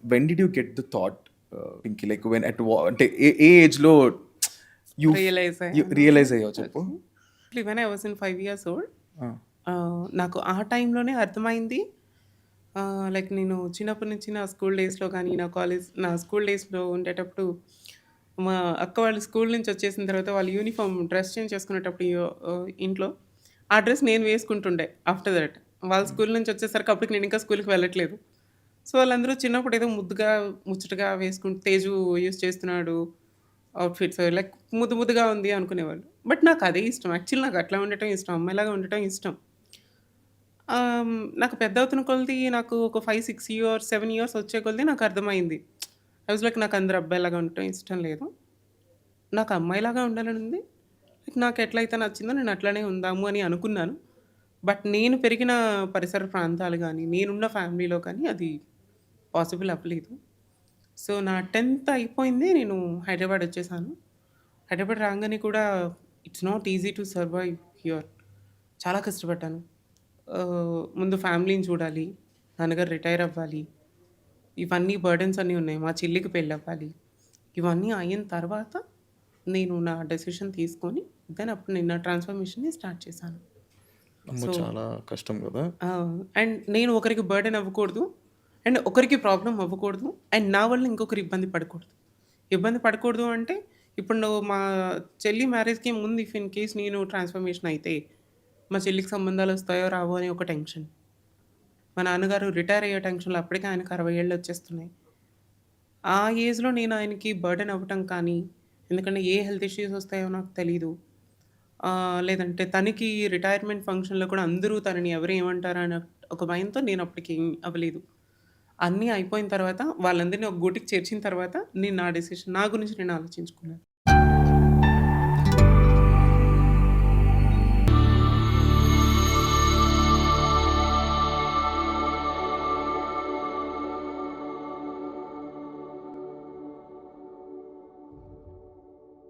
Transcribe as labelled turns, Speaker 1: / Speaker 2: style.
Speaker 1: When did you get the thought Pinky, like when at అంటే ఏ ఏజ్లో you
Speaker 2: realise అయ్యాను.
Speaker 1: Realise అయ్యావు చెప్పు?
Speaker 2: When I was in 5 years old,
Speaker 1: ఆ,
Speaker 2: నాకు ఆ టైంలోనే అర్థమైంది. లైక్ నేను చిన్నప్పటి నుంచి నా స్కూల్ డేస్‌లో కానీ, నా స్కూల్ డేస్‌లో ఉండేటప్పుడు మా అక్క వాళ్ళు స్కూల్ నుంచి వచ్చేసిన తర్వాత వాళ్ళు యూనిఫార్మ్ డ్రెస్ చేంజ్ చేసుకునేటప్పుడు ఇంట్లో ఆ డ్రెస్ నేను వేసుకుంటుండే ఆఫ్టర్ దట్. వాళ్ళు స్కూల్ నుంచి వచ్చేసరికి అప్పటికి నేను ఇంకా స్కూల్‌కి వెళ్ళట్లేదు. సో, వాళ్ళందరూ చిన్నప్పుడు ఏదో ముద్దుగా, ముచ్చటగా తేజు యూజ్ చేస్తున్నాడు అవుట్‌ఫిట్స్ లైక్ ముద్దుగా ఉంది అనుకునేవాళ్ళు. బట్ నాకు అదే ఇష్టం. యాక్చువల్లీ నాకు అట్లా ఉండటం ఇష్టం. అమ్మాయిలాగా ఉండటం ఇష్టం. నాకు పెద్దవుతున్న కొలది నాకు ఒక 5, 6 ఇయర్స్, 7 ఇయర్స్ వచ్చే కొలది నాకర్థమైంది. ఐ వాస్ లైక్ నాకు అందరూ అబ్బాయిలాగా ఉండటం ఇష్టం లేదు. నాకు అమ్మాయిలాగా ఉండాలని ఉంది. నాకు ఎట్లయితే నచ్చిందో నేను అట్లనే ఉందాము అని అనుకున్నాను. బట్ నేను పెరిగిన పరిసర ప్రాంతాలు గానీ, నేనున్న ఫ్యామిలీలో కానీ అది పాసిబుల్ అవ్వలేదు. సో, నా 10థ్ అయిపోయింది. నేను హైదరాబాద్ వచ్చేసాను. హైదరాబాద్ రాంగానే కూడా it's not easy to survive here. చాలా కష్టపడ్డాను. ముందు ఫ్యామిలీని చూడాలి. నాన్నగారు రిటైర్ అవ్వాలి. ఇవన్నీ బర్డెన్స్ అన్నీ ఉన్నాయి. మా చెల్లికి పెళ్ళవ్వాలి. ఇవన్నీ అయిన తర్వాత నేను నా డెసిషన్ తీసుకొని అప్పుడు నేను నా ట్రాన్స్‌ఫర్మేషన్‌ని స్టార్ట్ చేశాను.
Speaker 1: అమ్మో,
Speaker 2: సో
Speaker 1: చాలా కష్టం కదా.
Speaker 2: అండ్ నేను ఒకరికి బర్డెన్ అవ్వకూడదు. అండ్ ఒకరికి ప్రాబ్లమ్ అవ్వకూడదు. అండ్ నా వల్ల ఇంకొకరు ఇబ్బంది పడకూడదు. ఇబ్బంది పడకూడదు అంటే ఇప్పుడు నువ్వు మా చెల్లి మ్యారేజ్‌కి ముందు ఇఫ్ ఇన్ కేస్ నేను ట్రాన్స్‌ఫర్మేషన్ అయితే మా చెల్లికి సంబంధాలొస్తాయో రావో అని ఒక టెన్షన్. మా నాన్నగారు రిటైర్ అయ్యే టెన్షన్‌లో అప్పటికే ఆయనకి 60 ఏళ్ళు వచ్చేస్తున్నాయి. ఆ ఏజ్‌లో నేను ఆయనకి బర్డెన్ అవ్వటం కానీ, ఎందుకంటే ఏ హెల్త్ ఇష్యూస్ వస్తాయో నాకు తెలీదు. లేదంటే తనకి రిటైర్మెంట్ ఫంక్షన్‌లో కూడా అందరూ తనని ఎవరు ఏమంటారా అన్న ఒక భయంతో నేను అప్పటికి అవ్వలేదు. అన్నీ అయిపోయిన తర్వాత వాళ్ళందరిని ఒక గూటికి చేర్చిన తర్వాత నేను నా డెసిషన్ నా గురించి నేను ఆలోచించుకున్నాను.